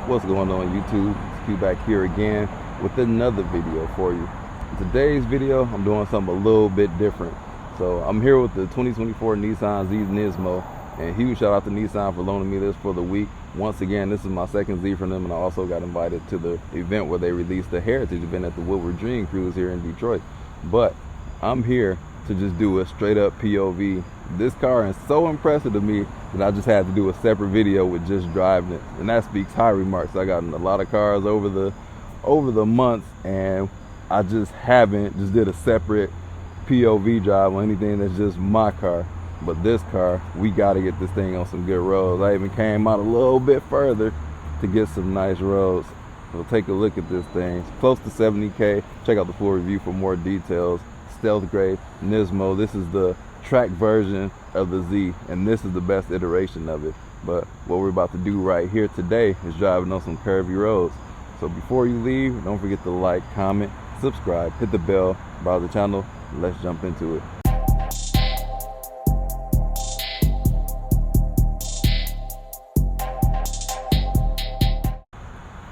What's going on YouTube? It's Q back here again with another video for you. In today's video, I'm doing something a little bit different. So I'm here with the 2024 Nissan Z Nismo, and huge shout out to Nissan for loaning me this for the week. Once again, this is my second Z from them, and I also got invited to the event where they released the Heritage event at the Woodward Dream Cruise here in Detroit. But I'm here to just do a straight up POV. This car is so impressive to me that I just had to do a separate video with just driving it, and that speaks high remarks. I got in a lot of cars over the months, and I just did a separate POV drive on anything that's just my car. But this car, we got to get this thing on some good roads. I even came out a little bit further to get some nice roads. So take a look at this thing. It's close to 70K. Check out the full review for more details. Stealth Gray Nismo. This is the track version of the Z, and this is the best iteration of it. But what we're about to do right here today is driving on some curvy roads. So before you leave, don't forget to like, comment, subscribe, hit the bell, browse the channel. Let's jump into it.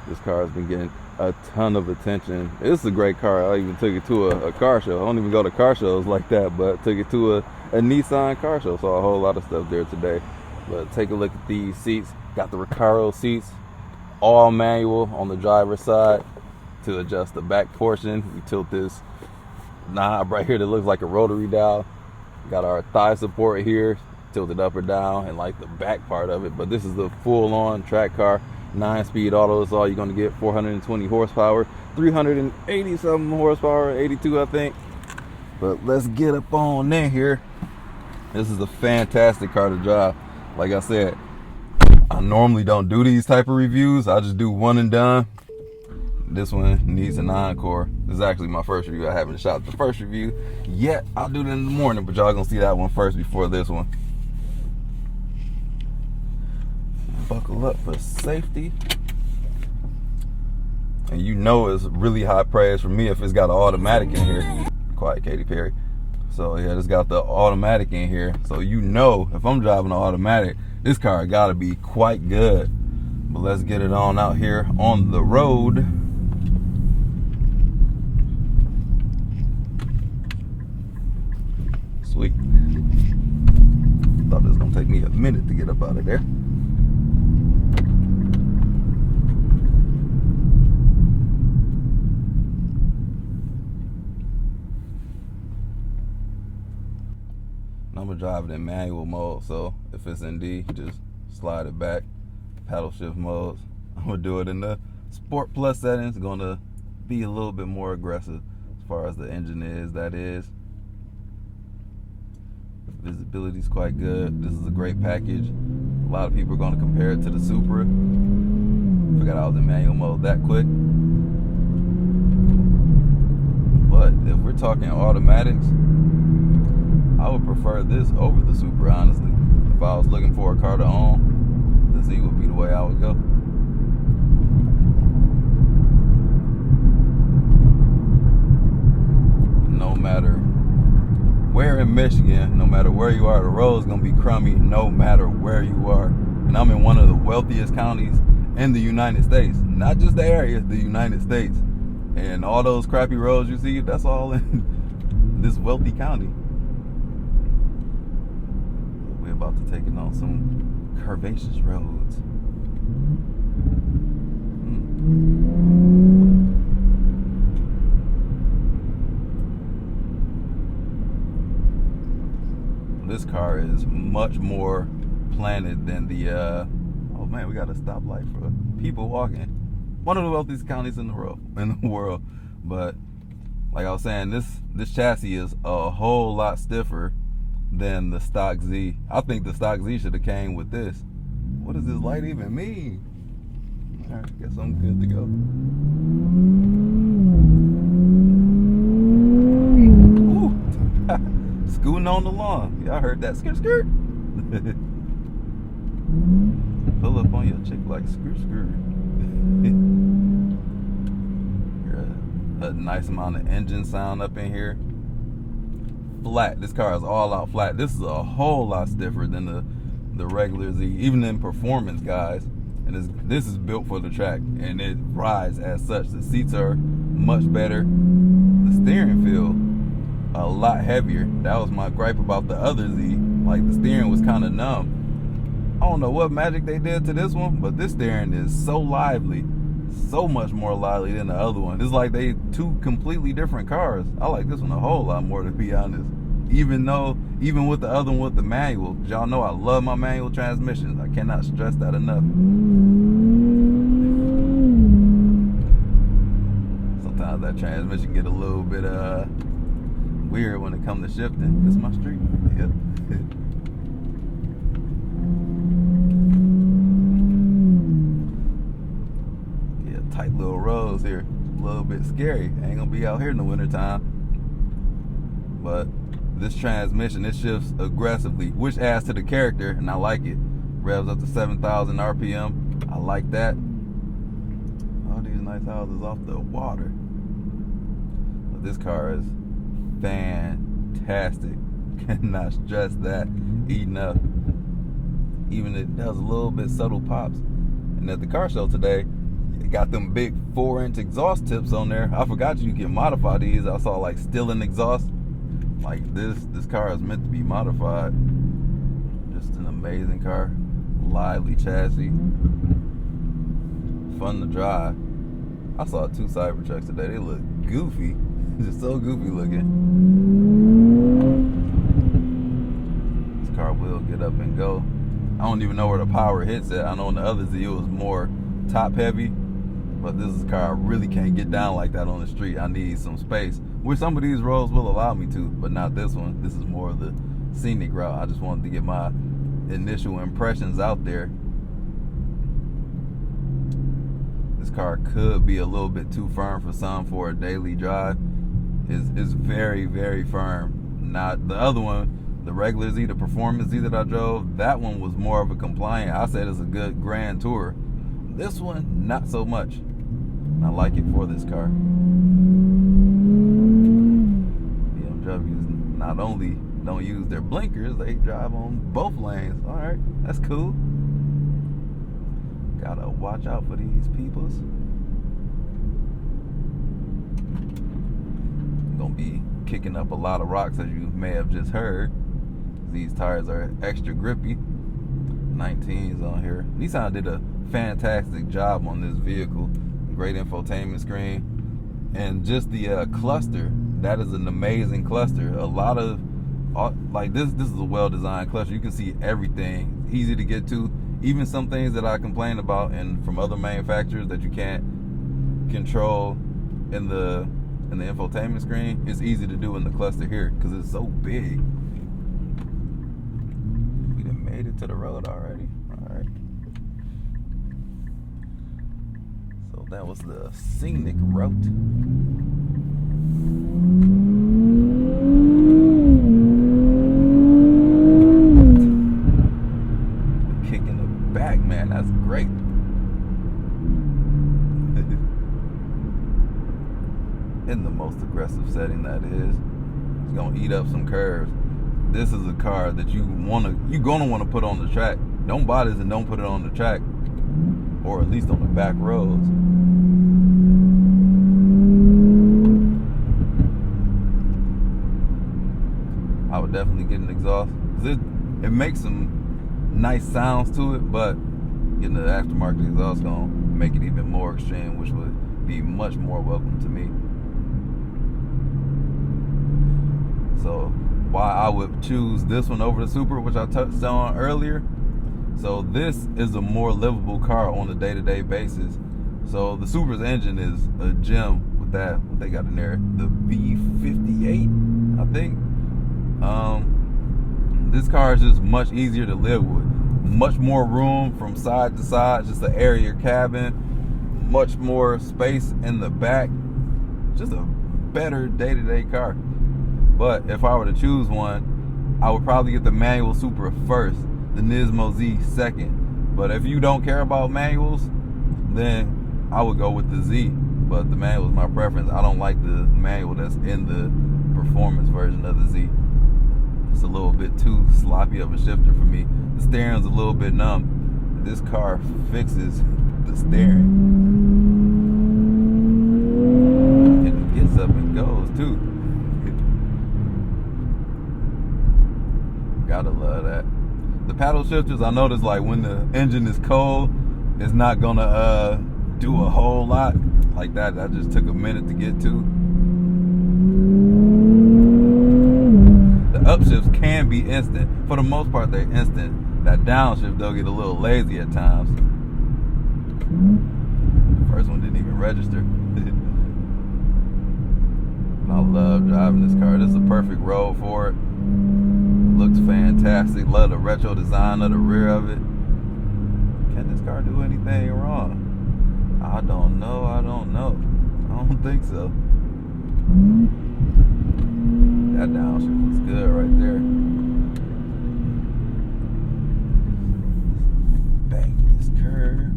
This car has been getting a ton of attention. It's a great car. I even took it to a car show. I don't even go to car shows like that, but took it to a Nissan car show. Saw a whole lot of stuff there today. But take a look at these seats. Got the Recaro seats, all manual on the driver's side. To adjust the back portion, we tilt this knob right here that looks like a rotary dial. Got our thigh support here, tilted up or down, and like the back part of it. But this is the full-on track car. 9-speed auto is all you're going to get. 420 horsepower, 380 something horsepower, 82 I think. But let's get up on in here. This is a fantastic car to drive. Like I said, I normally don't do these type of reviews. I just do one and done. This one needs an encore. This is actually my first review. I haven't shot the first review yet. I'll do it in the morning, but y'all gonna see that one first before this one. Buckle up for safety. And you know it's really high praise for me if it's got an automatic in here. Quiet Katy Perry. So yeah, it's got the automatic in here. So you know if I'm driving an automatic, this car gotta be quite good. But let's get it on out here on the road. Sweet. Thought it was gonna take me a minute to get up out of there. I'm gonna drive it in manual mode, so if it's in D, just slide it back. Paddle shift modes, I'm gonna do it in the Sport Plus settings. Gonna be a little bit more aggressive as far as the engine is. That is, visibility is quite good. This is a great package. A lot of people are gonna compare it to the Supra. Forgot I was in manual mode that quick. But if we're talking automatics, I would prefer this over the Supra, honestly. If I was looking for a car to own, the Z would be the way I would go. No matter where in Michigan, no matter where you are, the road's gonna be crummy no matter where you are. And I'm in one of the wealthiest counties in the United States. Not just the area, the United States. And all those crappy roads you see, that's all in this wealthy county. We're about to take it on some curvaceous roads. This car is much more planted than the oh man, we got a stoplight for people walking. One of the wealthiest counties in the world. But like I was saying, this chassis is a whole lot stiffer than the stock Z. I think the stock Z should have came with this. What does this light even mean? Alright, guess I'm good to go. Ooh. Scooting on the lawn. Y'all heard that skirt skirt? Pull up on your chick like skirt skirt. A nice amount of engine sound up in here. Flat. This car is all out flat. This is a whole lot stiffer than the regular Z. Even in performance, guys, And this is built for the track, and it rides as such. The seats are much better. The steering feel a lot heavier. That was my gripe about the other Z. Like, the steering was kind of numb. I don't know what magic they did to this one, but this steering is so lively, so much more lively than the other one. It's like they two completely different cars. I like this one a whole lot more, to be honest. Even with the other one with the manual, y'all know I love my manual transmissions. I cannot stress that enough. Sometimes that transmission get a little bit weird when it comes to shifting. This is my street. Yep. Yeah, tight little roads here. A little bit scary. Ain't gonna be out here in the wintertime. But this transmission, it shifts aggressively, which adds to the character, and I like it. Revs up to 7,000 RPM. I like that. All these nice houses off the water. But this car is fantastic. Cannot stress that enough. Even it does a little bit subtle pops. And at the car show today, it got them big 4-inch exhaust tips on there. I forgot you can modify these. I saw like Stillen exhaust. Like this car is meant to be modified. Just an amazing car. Lively chassis. Fun to drive. I saw 2 Cybertrucks today. They look goofy. Just so goofy looking. This car will get up and go. I don't even know where the power hits at. I know in the other Z it was more top heavy. But this is a car I really can't get down like that on the street. I need some space, which some of these roads will allow me to, but not this one. This is more of the scenic route. I just wanted to get my initial impressions out there. This car could be a little bit too firm for some for a daily drive. It's very, very firm. Not the other one, the regular Z, the performance Z that I drove, that one was more of a compliant. I said it's a good grand tour. This one, not so much. I like it for this car. BMWs not only don't use their blinkers, they drive on both lanes. All right, that's cool. Gotta watch out for these peoples. I'm gonna be kicking up a lot of rocks, as you may have just heard. These tires are extra grippy. 19s on here. Nissan did a fantastic job on this vehicle. Great infotainment screen, and just the cluster. That is an amazing cluster. A lot of like this is a well-designed cluster. You can see everything, easy to get to. Even some things that I complain about and from other manufacturers that you can't control in the infotainment screen, it's easy to do in the cluster here because it's so big. We done made it to the road already. All right. So that was the Scenic route. Man, that's great. In the most aggressive setting, that is. It's gonna eat up some curves. This is a car that you're gonna want to put on the track. Don't buy this and don't put it on the track, or at least on the back roads. I would definitely get an exhaust. It makes some nice sounds to it, but getting the aftermarket exhaust gonna make it even more extreme, which would be much more welcome to me. So why I would choose this one over the Super, which I touched on earlier. So this is a more livable car on a day-to-day basis. So the Supra's engine is a gem with that. What they got in there? The B58, I think. This car is just much easier to live with. Much more room from side to side, just an airier cabin, much more space in the back. Just a better day-to-day car. But if I were to choose one, I would probably get the manual Supra first, the Nismo Z second. But if you don't care about manuals, then I would go with the Z. But the manual is my preference. I don't like the manual that's in the performance version of the Z. It's a little bit too sloppy of a shifter for me. The steering's a little bit numb. this car fixes the steering. And it gets up and goes too. Gotta love that. The paddle shifters, I noticed like when the engine is cold, it's not gonna do a whole lot like that. That just took a minute to get to. The upshifts can be instant. For the most part, they're instant. That downshift, they'll get a little lazy at times. The first one didn't even register. I love driving this car. This is a perfect road for it. Looks fantastic. Love the retro design of the rear of it. Can this car do anything wrong? I don't know. I don't think so. That downshift looks good right there. Bang this curve.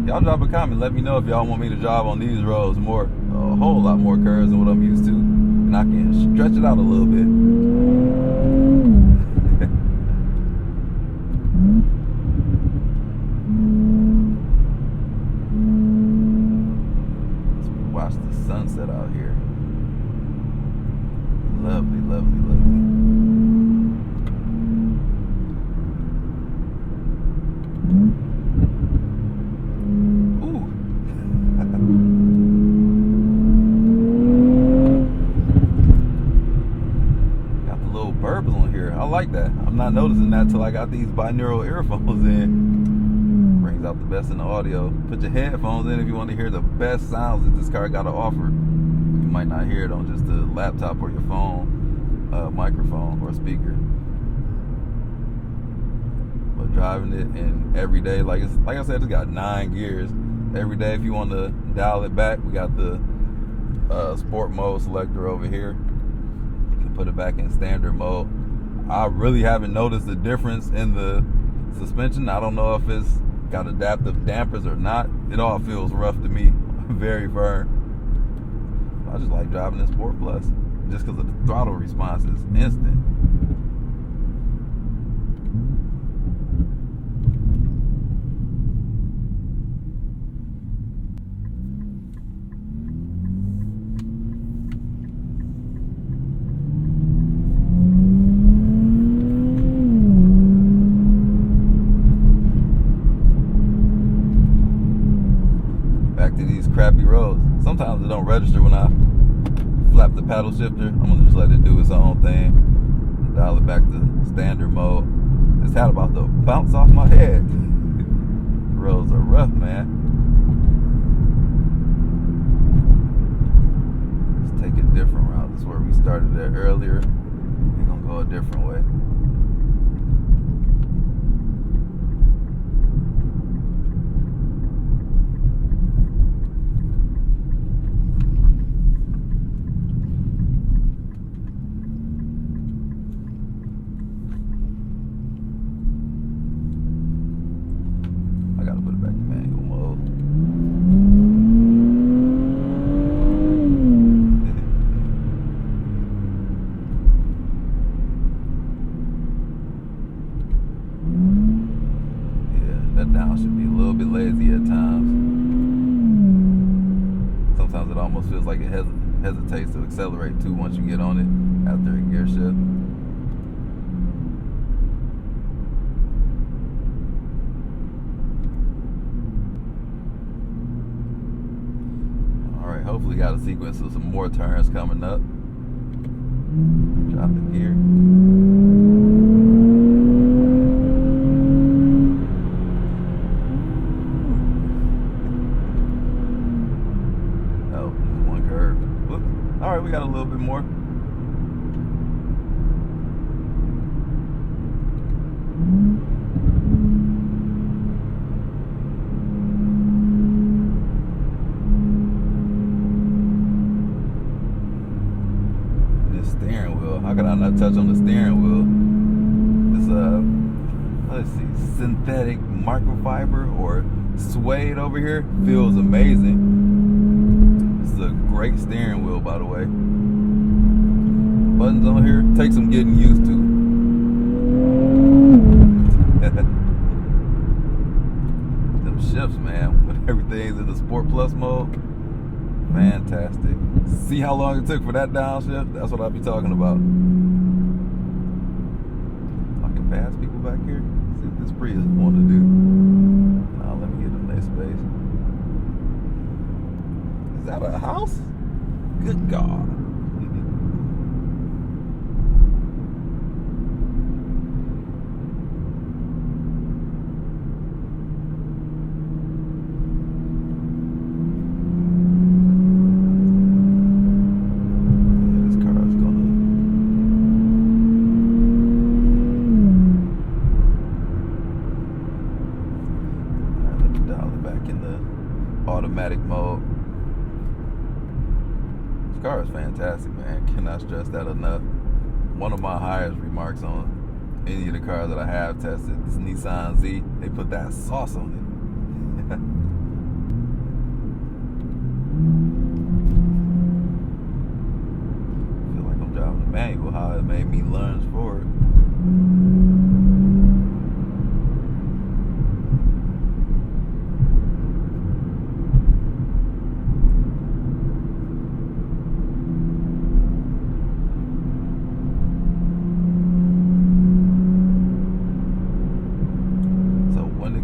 Y'all drop a comment. Let me know if y'all want me to drive on these roads more. A whole lot more curves than what I'm used to. And I can stretch it out a little bit. Watch the sunset out here. Lovely, lovely, lovely. Ooh. Got the little burbs on here. I like that. I'm not noticing that till I got these binaural earphones in. Brings out the best in the audio. Put your headphones in if you want to hear the best sounds that this car got to offer. You might not hear it on just the laptop or your phone microphone or speaker. But driving it in every day, like I said, it's got 9 gears. Every day, if you want to dial it back, we got the sport mode selector over here. You can put it back in standard mode. I really haven't noticed the difference in the suspension. I don't know if it's got adaptive dampers or not. It all feels rough to me. Very firm. I just like driving in Sport Plus just because the throttle response is instant. Back to these crappy roads. Sometimes it don't register when I flap the paddle shifter. I'm gonna just let it do its own thing. Dial it back to standard mode. This hat about to bounce off my head. The roads are rough, man. Let's take a different route. This is where we started at earlier. We're gonna go a different way. That down should be a little bit lazy at times. Sometimes it almost feels like it hesitates to accelerate too once you get on it after a gear shift. Alright, hopefully got a sequence of some more turns coming up. Drop the gear. Alright, we got a little bit more. This steering wheel. How could I not touch on the steering wheel? This let's see, synthetic microfiber or suede over here feels amazing. This is a great steering wheel, by the way. Buttons on here take some getting used to. the Sport Plus mode. Fantastic. See how long it took for that downshift? That's what I'll be talking about. I can pass people back here. See what this Prius want to do. Now let me get in their space. Is that a house? Good God. Automatic mode. This car is fantastic, man. Cannot stress that enough. One of my highest remarks on any of the cars that I have tested, this Nissan Z, they put that sauce on it. I feel like I'm driving a manual, how it made me lunge forward.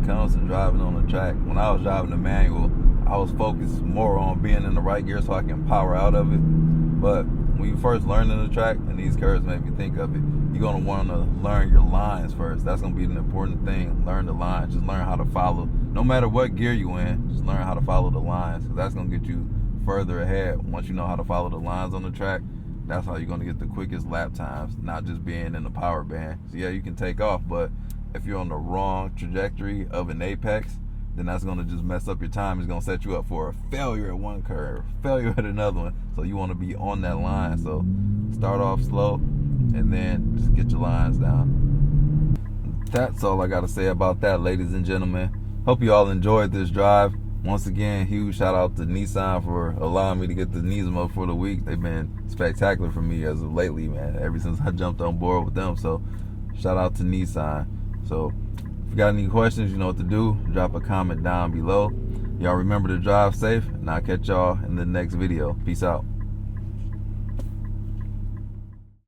Comes to driving on the track, when I was driving the manual, I was focused more on being in the right gear so I can power out of it. But when you first learn in the track, and these curves make me think of it, you're going to want to learn your lines first. That's going to be an important thing. Learn the lines. Just learn how to follow. No matter what gear you in, just learn how to follow the lines, because that's going to get you further ahead. Once you know how to follow the lines on the track, that's how you're going to get the quickest lap times, not just being in the power band. So yeah, you can take off, but if you're on the wrong trajectory of an apex, then that's going to just mess up your time. It's going to set you up for a failure at one curve, failure at another one. So you want to be on that line. So start off slow and then just get your lines down. That's all I got to say about that, ladies and gentlemen. Hope you all enjoyed this drive. Once again, huge shout out to Nissan for allowing me to get the Nismo for the week. They've been spectacular for me as of lately, man, ever since I jumped on board with them. So shout out to Nissan. So if you got any questions, you know what to do. Drop a comment down below. Y'all remember to drive safe, and I'll catch y'all in the next video. Peace out.